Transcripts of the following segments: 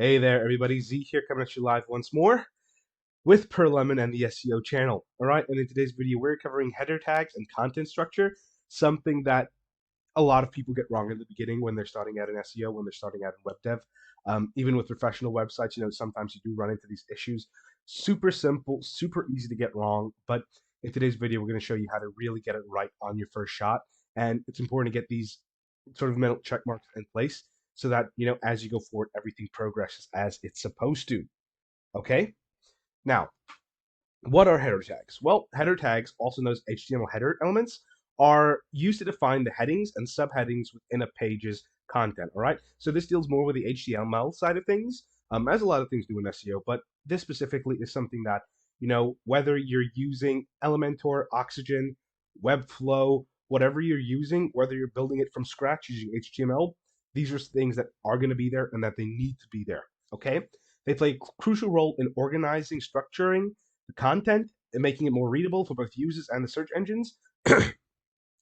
Hey there, everybody. Z here, coming at you live once more with Per Lemon and the SEO channel. All right, and in today's video, we're covering header tags and content structure, something that a lot of people get wrong in the beginning when they're starting out in SEO, when they're starting out in web dev. Even with professional websites, sometimes you do run into these issues. Super simple, super easy to get wrong, but in today's video, we're going to show you how to really get it right on your first shot. And it's important to get these sort of mental check marks in place so that, as you go forward, everything progresses as it's supposed to. Okay? Now, what are header tags? Well, header tags, also known as HTML header elements, are used to define the headings and subheadings within a page's content. All right, so this deals more with the HTML side of things, as a lot of things do in SEO, but this specifically is something that, whether you're using Elementor, Oxygen, Webflow, whatever you're using, whether you're building it from scratch using HTML, these are things that are going to be there and that they need to be there. Okay, they play a crucial role in organizing, structuring the content and making it more readable for both users and the search engines.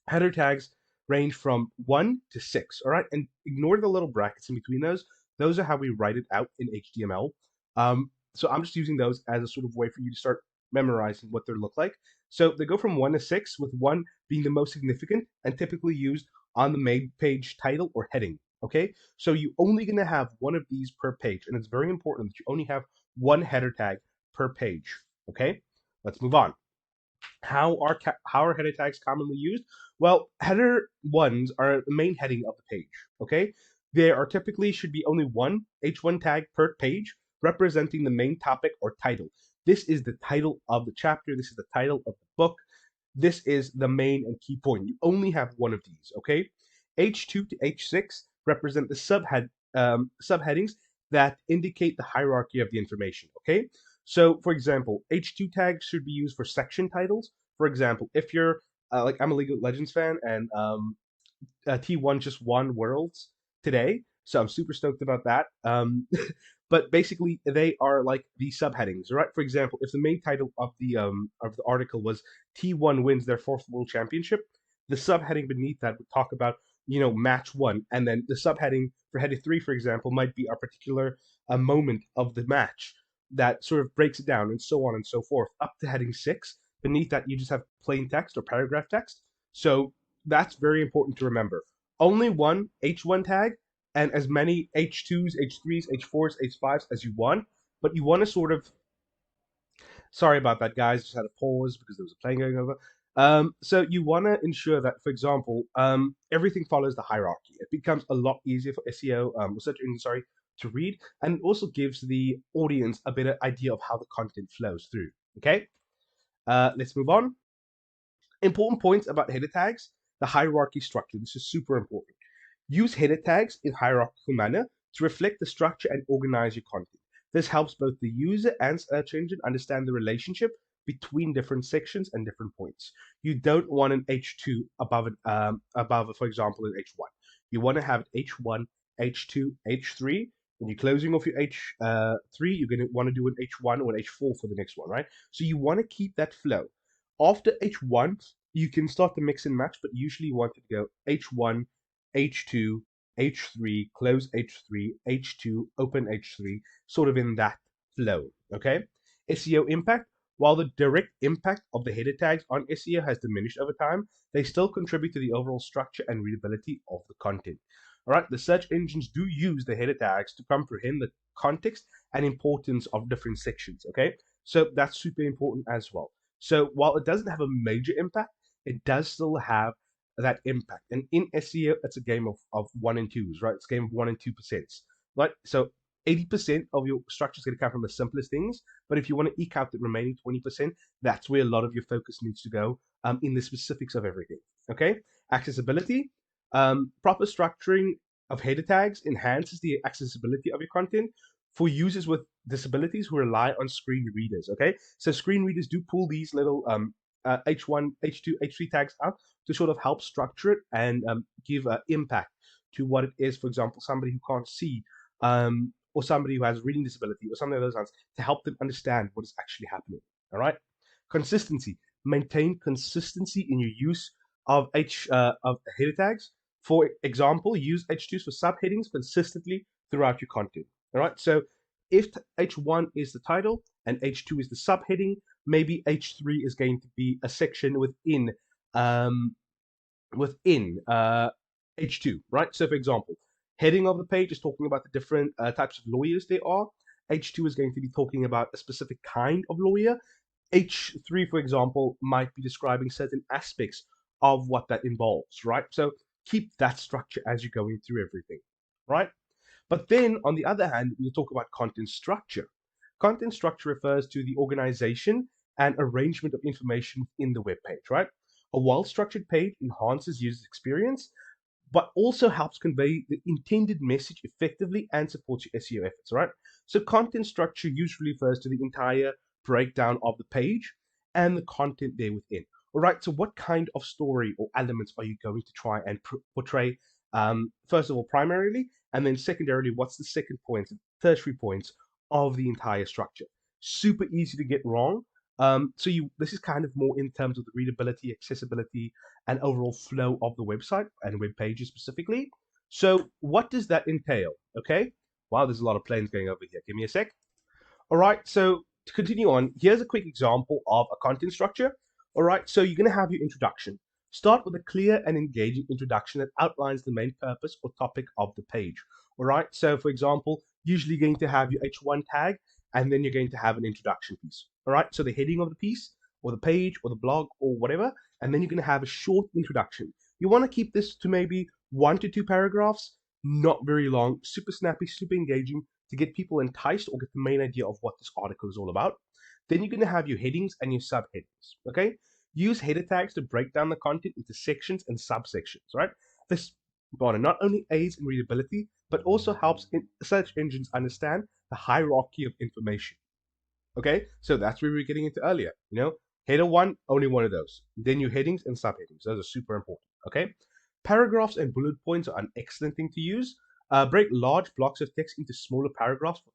Header tags range from 1 to 6, all right? And ignore the little brackets in between those. Those are how we write it out in HTML. So I'm just using those as a sort of way for you to start memorizing what they look like. So they go from 1 to 6, with 1 being the most significant and typically used on the main page title or heading, okay? So you're only going to have one of these per page, and it's very important that you only have one header tag per page. Okay, let's move on. How are header tags commonly used? Well, header ones are the main heading of the page. Okay, there are typically should be only one H1 tag per page representing the main topic or title. This is the title of the chapter. This is the title of the book. This is the main and key point. You only have one of these. Okay, H2 to H6 represent the subheadings that indicate the hierarchy of the information. Okay, so, for example, H2 tags should be used for section titles. For example, if you're like I'm a League of Legends fan, and T1 just won Worlds today, so I'm super stoked about that. But basically, they are like the subheadings, right? For example, if the main title of the article was T1 wins their fourth World Championship, the subheading beneath that would talk about match one, and then the subheading for header 3, for example, might be a particular moment of the match that sort of breaks it down, and so on and so forth, up to heading 6. Beneath that, you just have plain text or paragraph text. So that's very important to remember. Only one H1 tag and as many H2s, H3s, H4s, H5s as you want, but you want to sort of, sorry about that, guys, just had a pause because there was a plane going over. So you want to ensure that, for example, everything follows the hierarchy. It becomes a lot easier for SEO, search engine, sorry, to read, and it also gives the audience a bit of idea of how the content flows through. Okay, let's move on. Important points about header tags: the hierarchy structure. This is super important. Use header tags in hierarchical manner to reflect the structure and organize your content. This helps both the user and search engine understand the relationship between different sections and different points. You don't want an H2 above for example, an H1. You want to have H1, H2, H3. When you're closing off your H3, you're going to want to do an H1 or an H4 for the next one, right? So you want to keep that flow. After H1, you can start to mix and match, but usually you want to go H1, H2, H3, close H3, H2, open H3, sort of in that flow, okay? SEO impact: while the direct impact of the header tags on SEO has diminished over time, they still contribute to the overall structure and readability of the content. All right, the search engines do use the header tags to comprehend the context and importance of different sections, okay? So that's super important as well. So while it doesn't have a major impact, it does still have that impact. And in SEO, it's a game of 1 and 2s, right? It's a game of 1 and 2%, right? So 80% of your structure is going to come from the simplest things. But if you want to eke out the remaining 20%, that's where a lot of your focus needs to go in the specifics of everything. Okay? Accessibility. Proper structuring of header tags enhances the accessibility of your content for users with disabilities who rely on screen readers. Okay? So screen readers do pull these little H1, H2, H3 tags out to sort of help structure it and give impact to what it is. For example, somebody who can't see, or somebody who has reading disability, or something of those kinds, to help them understand what is actually happening. All right. Consistency: maintain consistency in your use of header tags. For example, use H2s for subheadings consistently throughout your content. All right, so if H1 is the title and H2 is the subheading, maybe H3 is going to be a section um, within H2, right? So, for example, heading of the page is talking about the different types of lawyers there are. H2 is going to be talking about a specific kind of lawyer. H3, for example, might be describing certain aspects of what that involves, right? So keep that structure as you're going through everything, right? But then on the other hand, we talk about content structure. Content structure refers to the organization and arrangement of information in the web page, right? A well-structured page enhances user experience, but also helps convey the intended message effectively and supports your SEO efforts, right? So content structure usually refers to the entire breakdown of the page and the content there within. All right, so what kind of story or elements are you going to try and portray? First of all, primarily, and then secondarily, what's the second point, tertiary points of the entire structure? Super easy to get wrong. This is kind of more in terms of the readability, accessibility, and overall flow of the website and web pages specifically. So what does that entail? Okay. Wow, there's a lot of planes going over here. Give me a sec. All right, so to continue on, here's a quick example of a content structure. All right, so you're going to have your introduction. Start with a clear and engaging introduction that outlines the main purpose or topic of the page. All right, so for example, usually you're going to have your H1 tag, and then you're going to have an introduction piece. All right, so the heading of the piece, or the page, or the blog, or whatever, and then you're going to have a short introduction. You want to keep this to maybe 1 to 2 paragraphs, not very long, super snappy, super engaging, to get people enticed or get the main idea of what this article is all about. Then you're going to have your headings and your subheadings. Okay. Use header tags to break down the content into sections and subsections, right? This not only aids in readability, but also helps search engines understand the hierarchy of information. Okay, so that's where we were getting into earlier. Header one, only one of those. Then your headings and subheadings. Those are super important. Okay, paragraphs and bullet points are an excellent thing to use. Break large blocks of text into smaller paragraphs for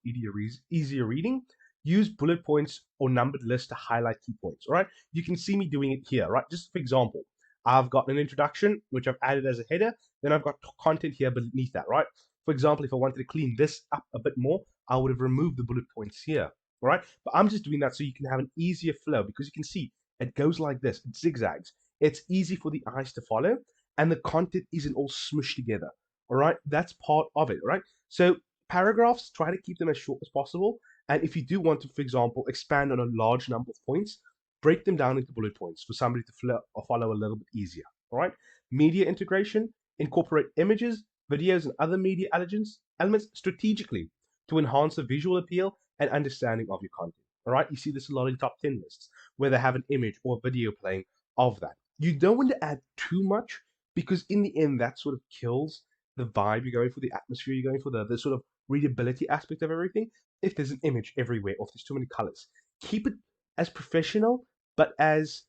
easier reading. Use bullet points or numbered lists to highlight key points. All right, you can see me doing it here. Right, just for example, I've got an introduction which I've added as a header. Then I've got content here beneath that. Right. For example, if I wanted to clean this up a bit more, I would have removed the bullet points here. All right, but I'm just doing that so you can have an easier flow, because you can see it goes like this. It zigzags. It's easy for the eyes to follow, and the content isn't all smushed together. All right, that's part of it. All right, so paragraphs, try to keep them as short as possible. And if you do want to, for example, expand on a large number of points, break them down into bullet points for somebody to follow a little bit easier. All right, media integration, incorporate images, videos, and other media elements strategically to enhance the visual appeal and understanding of your content. All right, you see this a lot in top 10 lists where they have an image or a video playing of that. You don't want to add too much, because in the end, that sort of kills the vibe you're going for, the atmosphere you're going for, the sort of readability aspect of everything. If there's an image everywhere, or if there's too many colors, keep it as professional but as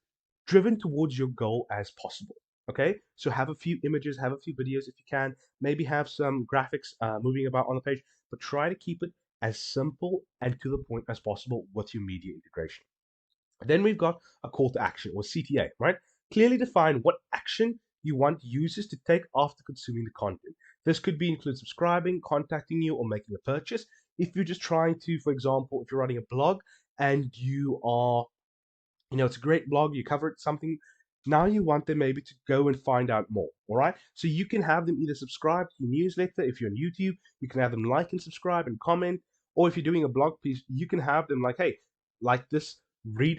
driven towards your goal as possible. Okay, so have a few images, have a few videos if you can, maybe have some graphics moving about on the page, but try to keep it as simple and to the point as possible with your media integration. Then we've got a call to action, or CTA, right? Clearly define what action you want users to take after consuming the content. This could include subscribing, contacting you, or making a purchase. If you're just trying to, for example, if you're writing a blog and you are, it's a great blog, you covered something, now you want them maybe to go and find out more. All right, so you can have them either subscribe to your newsletter. If you're on YouTube, you can have them like and subscribe and comment. Or if you're doing a blog piece, you can have them like, hey, like this, read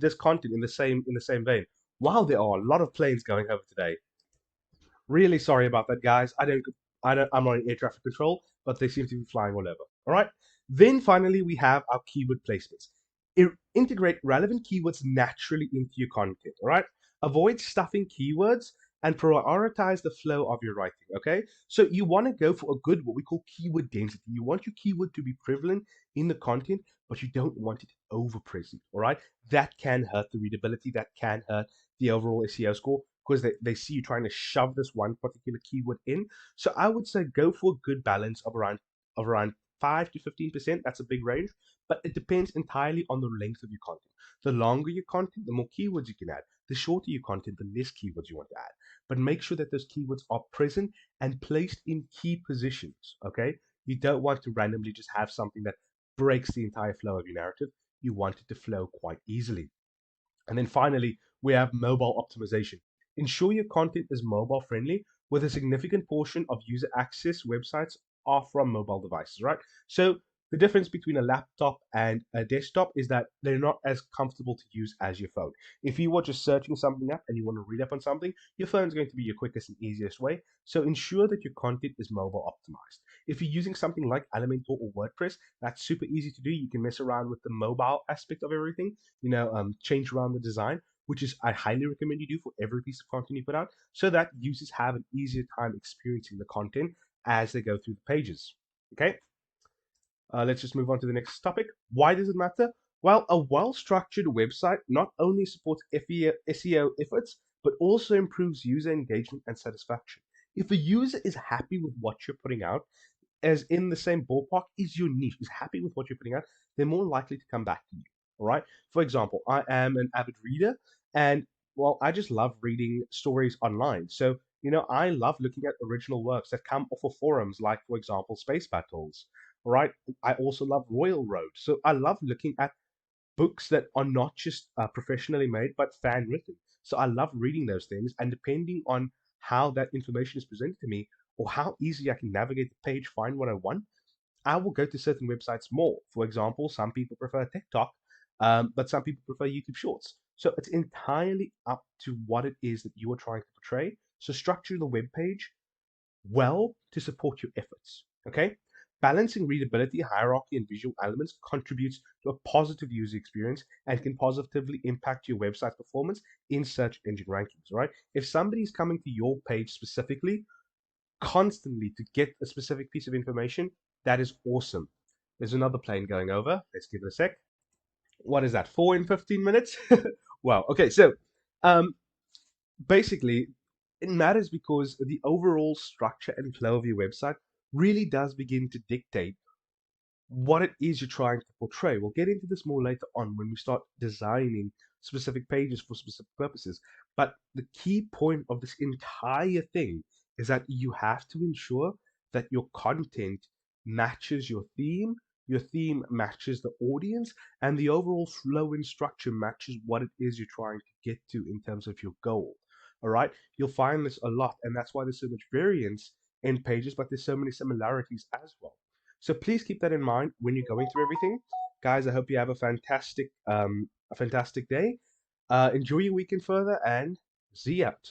this content in the same vein. Wow, there are a lot of planes going over today. Really sorry about that, guys. I'm not in air traffic control, but they seem to be flying all over. All right. Then finally, we have our keyword placements. Integrate relevant keywords naturally into your content. All right. Avoid stuffing keywords and prioritize the flow of your writing. Okay. So you want to go for a good, what we call keyword density. You want your keyword to be prevalent in the content, but you don't want it over present. All right. That can hurt the readability. That can hurt the overall SEO score, because they see you trying to shove this one particular keyword in. So I would say go for a good balance of around 5 to 15%. That's a big range, but it depends entirely on the length of your content. The longer your content, the more keywords you can add. The shorter your content, the less keywords you want to add. But make sure that those keywords are present and placed in key positions. Okay, You don't want to randomly just have something that breaks the entire flow of your narrative. You want it to flow quite easily. And then finally, we have mobile optimization. Ensure your content is mobile friendly with a significant portion of user access websites are from mobile devices, right? So the difference between a laptop and a desktop is that they're not as comfortable to use as your phone. If you were just searching something up and you want to read up on something, your phone is going to be your quickest and easiest way. So ensure that your content is mobile optimized. If you're using something like Elementor or WordPress, that's super easy to do. You can mess around with the mobile aspect of everything, change around the design, which is I highly recommend you do for every piece of content you put out, so that users have an easier time experiencing the content as they go through the pages. Okay, let's just move on to the next topic. Why does it matter? Well, a well-structured website not only supports SEO efforts, but also improves user engagement and satisfaction. If a user is happy with what you're putting out, as in the same ballpark is your niche, is happy with what you're putting out, they're more likely to come back to you. All right. For example, I am an avid reader, and well, I just love reading stories online. So, I love looking at original works that come off of forums like, for example, Space Battles. All right. I also love Royal Road. So I love looking at books that are not just professionally made, but fan written. So I love reading those things, and depending on how that information is presented to me or how easy I can navigate the page, find what I want, I will go to certain websites more. For example, some people prefer TikTok, but some people prefer YouTube Shorts. So it's entirely up to what it is that you are trying to portray. So structure the web page well to support your efforts. Okay? Balancing readability, hierarchy, and visual elements contributes to a positive user experience and can positively impact your website performance in search engine rankings, right? If somebody's coming to your page specifically, constantly to get a specific piece of information, that is awesome. There's another plane going over. Let's give it a sec. What is that? 4 in 15 minutes? Wow. Okay, so um, basically, it matters because the overall structure and flow of your website really does begin to dictate what it is you're trying to portray. We'll get into this more later on when we start designing specific pages for specific purposes. But the key point of this entire thing is that you have to ensure that your content matches your theme matches the audience, and the overall flow and structure matches what it is you're trying to get to in terms of your goal. All right, you'll find this a lot, and that's why there's so much variance in pages, but there's so many similarities as well. So please keep that in mind when you're going through everything. Guys, I hope you have a fantastic day. Enjoy your weekend further and see you out.